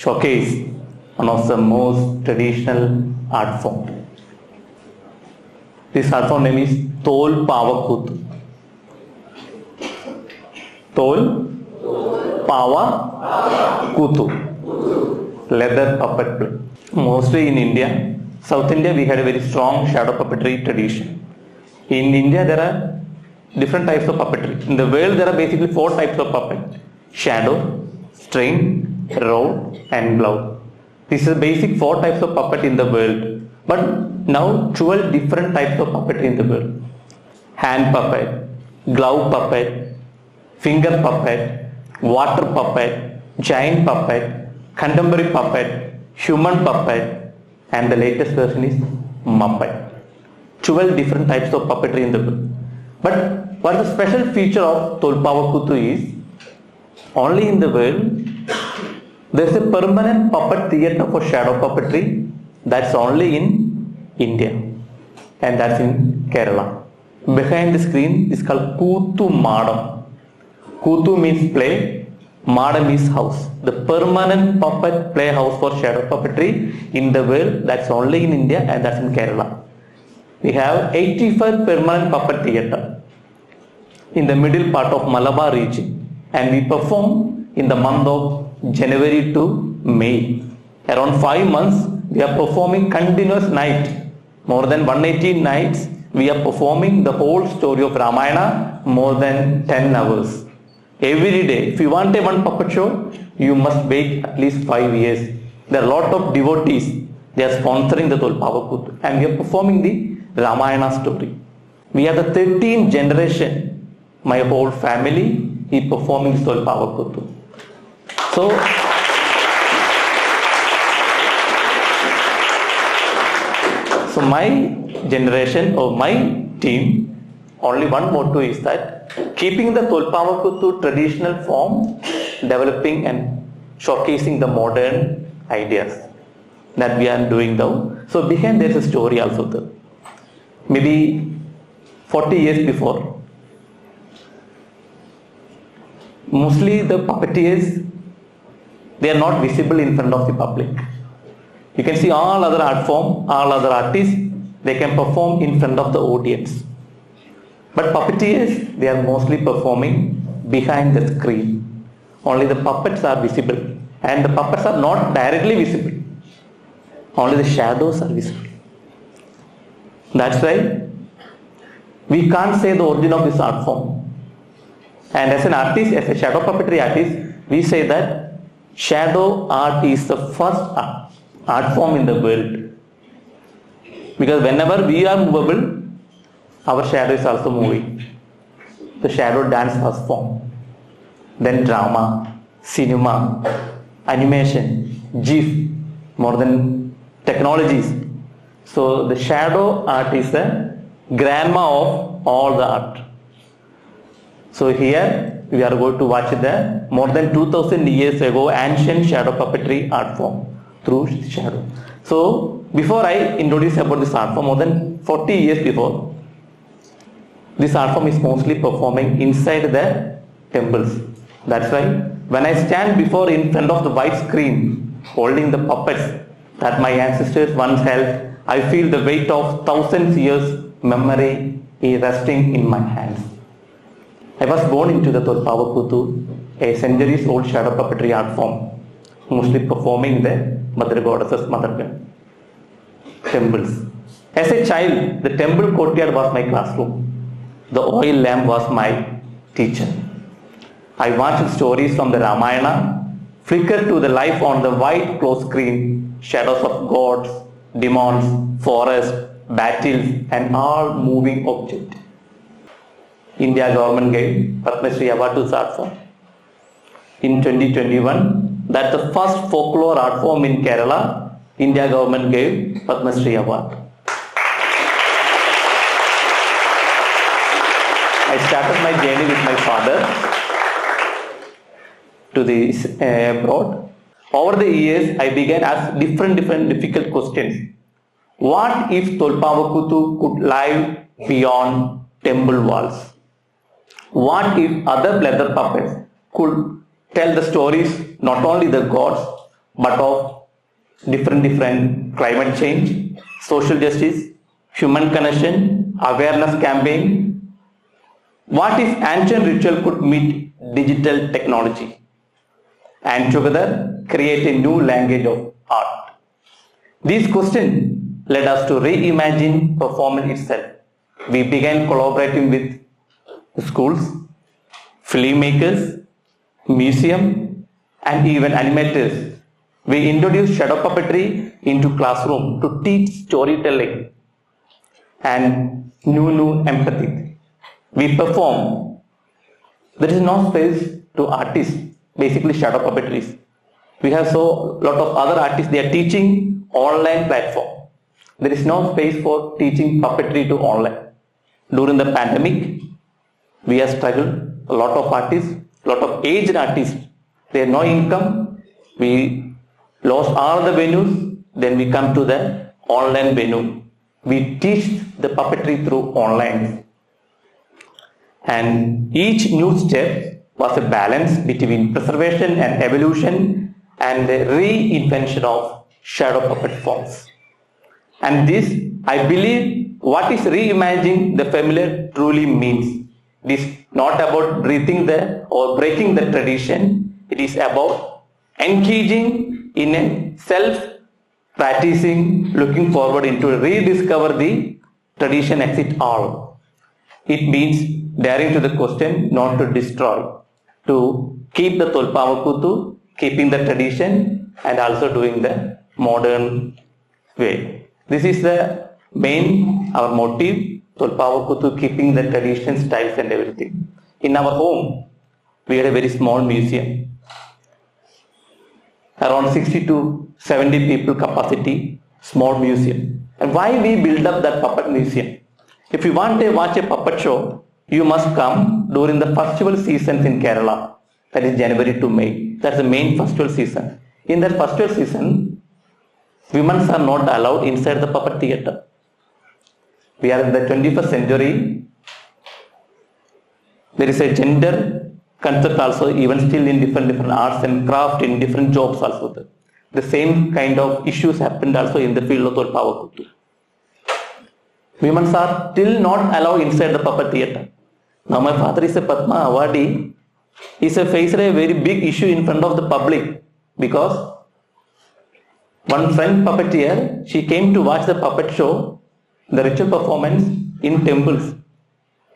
showcase one of the most traditional art form. This art form name is Tholpavakoothu. Tholpavakoothu. Leather puppet play. Mostly in India, South India, we had a very strong shadow puppetry tradition. In India, there are different types of puppetry. In the world, there are basically 4 types of puppet: shadow, string, rod, and glove. This is the basic 4 types of puppet in the world. But now 12 different types of puppet in the world: hand puppet, glove puppet, finger puppet, water puppet, giant puppet, contemporary puppet, human puppet, and the latest version is Muppet. 12 different types of puppetry in the world. But what the special feature of Tholpavakoothu is, only in the world there is a permanent puppet theatre for shadow puppetry that's only in India, and that's in Kerala. Behind the screen is called Koothu Madam. Koothu means play, Madam is house. The permanent puppet playhouse for shadow puppetry in the world, that's only in India, and that's in Kerala. We have 85 permanent puppet theatre in the middle part of Malabar region, and we perform in the month of January to May. Around 5 months we are performing continuous night. More than 180 nights we are performing the whole story of Ramayana, more than 10 hours. Every day, if you want a one puppet show, you must wait at least 5 years. There are a lot of devotees, they are sponsoring the Tholpavakoothu, and we are performing the Ramayana story. We are the 13th generation. My whole family is performing Tholpavakoothu. So my generation or my team, only one motto is that keeping the Tholpavakoothu traditional form, developing and showcasing the modern ideas that we are doing now. So behind there is a story also there. Maybe 40 years before, mostly the puppeteers, they are not visible in front of the public. You can see all other art form, all other artists, they can perform in front of the audience. But puppeteers, they are mostly performing behind the screen. Only the puppets are visible, and the puppets are not directly visible. Only the shadows are visible. That's why we can't say the origin of this art form. And as an artist, as a shadow puppetry artist, we say that shadow art is the first art form in the world. Because whenever we are movable, our shadow is also moving. The shadow dance was formed. Then drama, cinema, animation, GIF, more than technologies. So the shadow art is the grandma of all the art. So here we are going to watch the more than 2000 years ago ancient shadow puppetry art form through shadow. So before I introduce about this art form, more than 40 years before, this art form is mostly performing inside the temples. That's why when I stand before in front of the white screen holding the puppets that my ancestors once held, I feel the weight of thousands years memory resting in my hands. I was born into the Tholpavakoothu, a centuries old shadow puppetry art form, mostly performing the Mother Goddesses, Mother temples. As a child, the temple courtyard was my classroom. The oil lamp was my teacher. I watched stories from the Ramayana flicker to the life on the white closed screen, shadows of gods, demons, forests, battles, and all moving objects. India government gave Padma Shri Award to this art form. In 2021, that's the first folklore art form in Kerala. India government gave Padma Shri Award. I started my journey with my father to the abroad. Over the years, I began to ask different difficult questions. What if Tholpavakoothu could live beyond temple walls? What if other leather puppets could tell the stories, not only the gods, but of different climate change, social justice, human connection, awareness campaign. What if ancient ritual could meet digital technology and together create a new language of art? These questions led us to reimagine performance itself. We began collaborating with schools, filmmakers, museum, and even animators. We introduced shadow puppetry into classroom to teach storytelling and new empathy. We perform. There is no space to artists, basically shadow puppetries. We have so lot of other artists, they are teaching online platform. There is no space for teaching puppetry to online. During the pandemic, we have struggled. A lot of artists, a lot of aged artists, they have no income. We lost all the venues. Then we come to the online venue. We teach the puppetry through online. And each new step was a balance between preservation and evolution and the reinvention of shadow puppet forms. And this, I believe, what is reimagining the familiar truly means. It is not about breaking or breaking the tradition. It is about engaging in a self-practicing, looking forward into rediscover the tradition as it all. It means daring to the question, not to destroy, to keep the Tholpavakoothu, keeping the tradition and also doing the modern way. This is the main, our motive, Tholpavakoothu, keeping the tradition, styles and everything. In our home, we had a very small museum. Around 60 to 70 people capacity, small museum. And why we build up that puppet museum? If you want to watch a puppet show, you must come during the festival seasons in Kerala. That is January to May. That's the main festival season. In that festival season, women are not allowed inside the puppet theatre. We are in the 21st century. There is a gender concept also, even still in different arts and craft, in different jobs also. The same kind of issues happened also in the field of Tholpavakoothu. Women are still not allowed inside the puppet theatre. Now my father is a Padma awardee. He faced a very big issue in front of the public because one friend puppeteer, she came to watch the puppet show, the ritual performance in temples.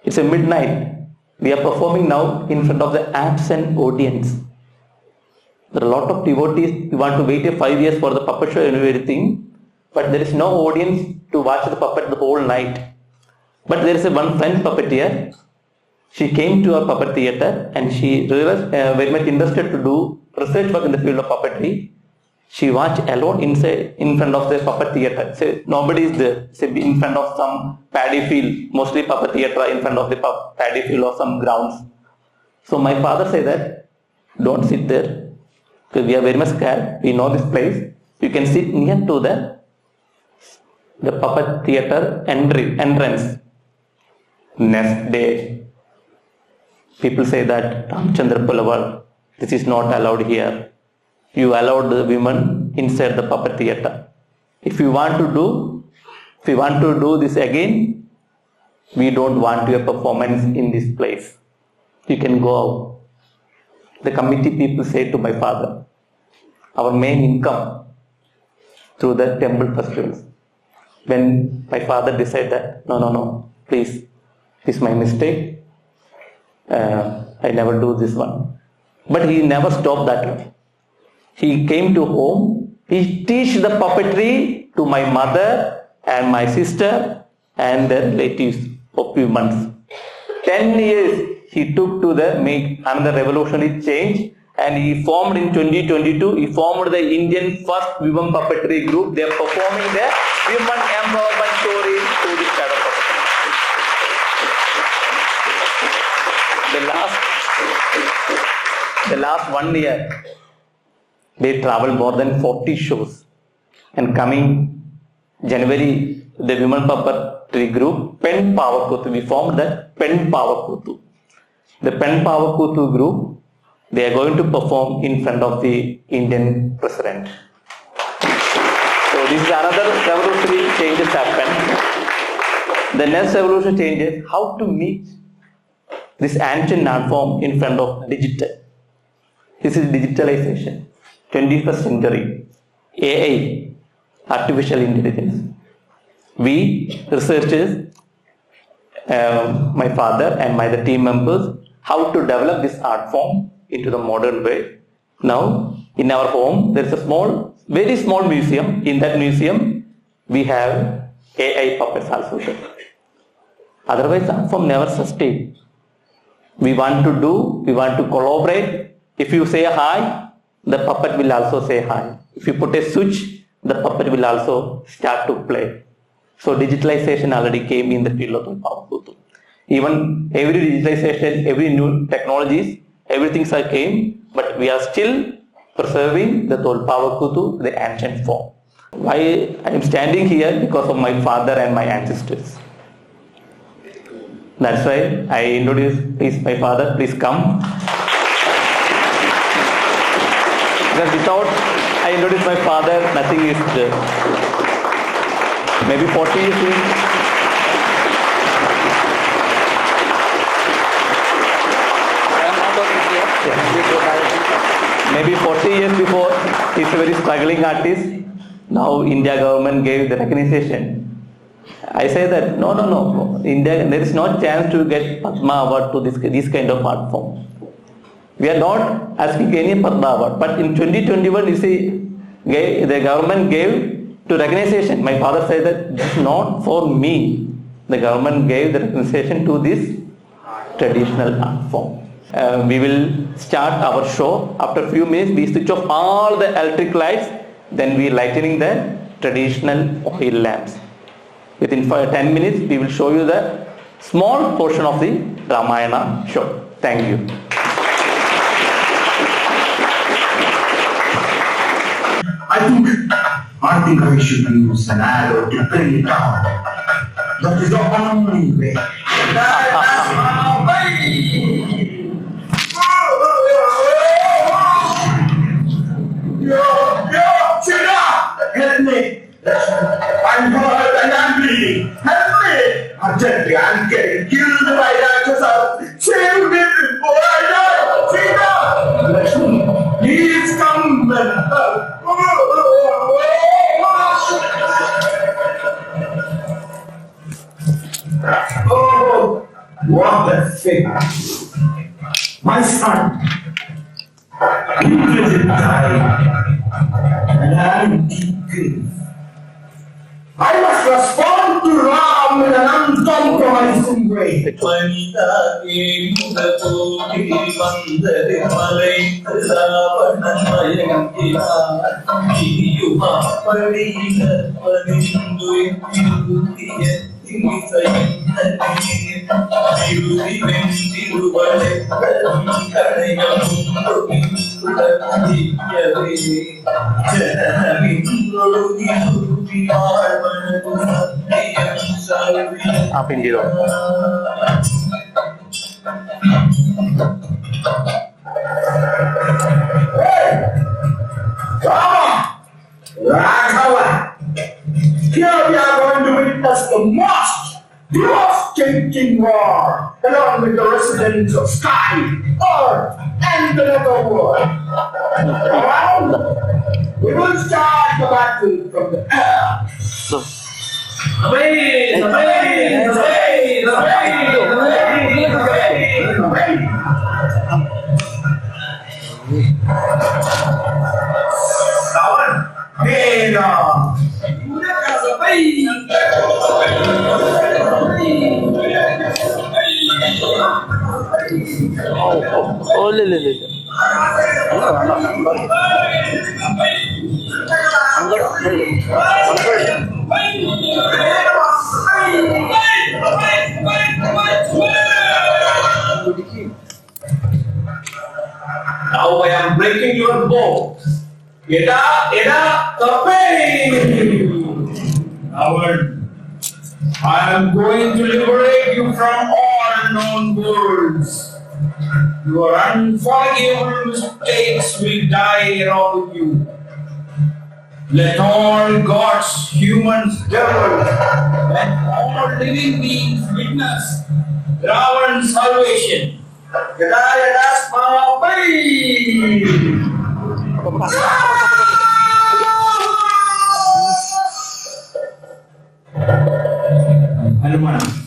It's a midnight. We are performing now in front of the absent audience. There are a lot of devotees. You want to wait 5 years for the puppet show and everything, but there is no audience to watch the puppet the whole night. But there is one friend puppeteer. She came to our puppet theatre and she was very much interested to do research work in the field of puppetry. She watched alone inside, in front of the puppet theatre. So nobody is there. So in front of some paddy field, mostly puppet theatre in front of the paddy field or some grounds. So my father said that, don't sit there, because we are very much scared. We know this place. You can sit near to the puppet theatre entrance. Next day, people say that Rajeev Pulavar, this is not allowed here. You allowed the women inside the puppet theatre. If you want to do this again, we don't want your performance in this place. You can go out. The committee people say to my father, our main income through the temple festivals. When my father decided that, no, please, this is my mistake. I never do this one. But he never stopped that way. He came to home. He teach the puppetry to my mother and my sister and their relatives for few months. 10 years he took to make another revolutionary change, and he formed in 2022. He formed the Indian first women puppetry group. They are performing their women empowerment stories through the shadow puppetry. The last 1 year, they traveled more than 40 shows. And coming January, the women puppetry group, Puppeteers, we formed the Puppeteers. The Puppeteers group, They are going to perform in front of the Indian President. So this is another revolutionary changes happen. The next revolutionary change is how to meet this ancient art form in front of digital. This is digitalization, 21st century, AI, artificial intelligence. We researchers, my father and the team members, how to develop this art form into the modern way. Now, in our home, there is a very small museum. In that museum, we have AI puppets also. Otherwise, art form never sustained. We want to collaborate. If you say hi, the puppet will also say hi. If you put a switch, the puppet will also start to play. So digitalization already came in the field of Tholpavakoothu. Even every digitalization, every new technologies, everything came, but we are still preserving the Tholpavakoothu, the ancient form. Why I am standing here? Because of my father and my ancestors. That's why I introduce my father. Please come. Because without I introduce my father, nothing is there. Maybe 40 years in. Maybe 40 years before, he's a very struggling artist. Now India government gave the recognition. I say that no. India, there is no chance to get Padma Award to this kind of art form. We are not asking any Padma Award, but in 2021, you see, the government gave to recognition. My father said that this is not for me. The government gave the recognition to this traditional art form. We will start our show. After a few minutes, we switch off all the electric lights. Then we lightening the traditional oil lamps. Within 10 minutes, we will show you the small portion of the Ramayana show. Thank you. I think I should use an arrow to bring it down. That is the only way. Help me! I'm hurt and I'm bleeding. Help me! I'm getting killed by Rakshasas. Save me before I die! Sita! Please come and help. Oh, what a figure. My son, you will die, and I'm deep grief. I must respond to Ram in an uncompromising way. Up in zero. Raghava, here we are going to witness the most devastating war along with the residents of sky, earth, and the nether world. Around, we will start the battle from the air. Away! Now I am breaking your bow. Howard, I am going to liberate you from all known worlds. Your unforgivable mistakes will die around with you. Let all gods, humans, devils, and all living beings witness Ravan's salvation. Hanuman.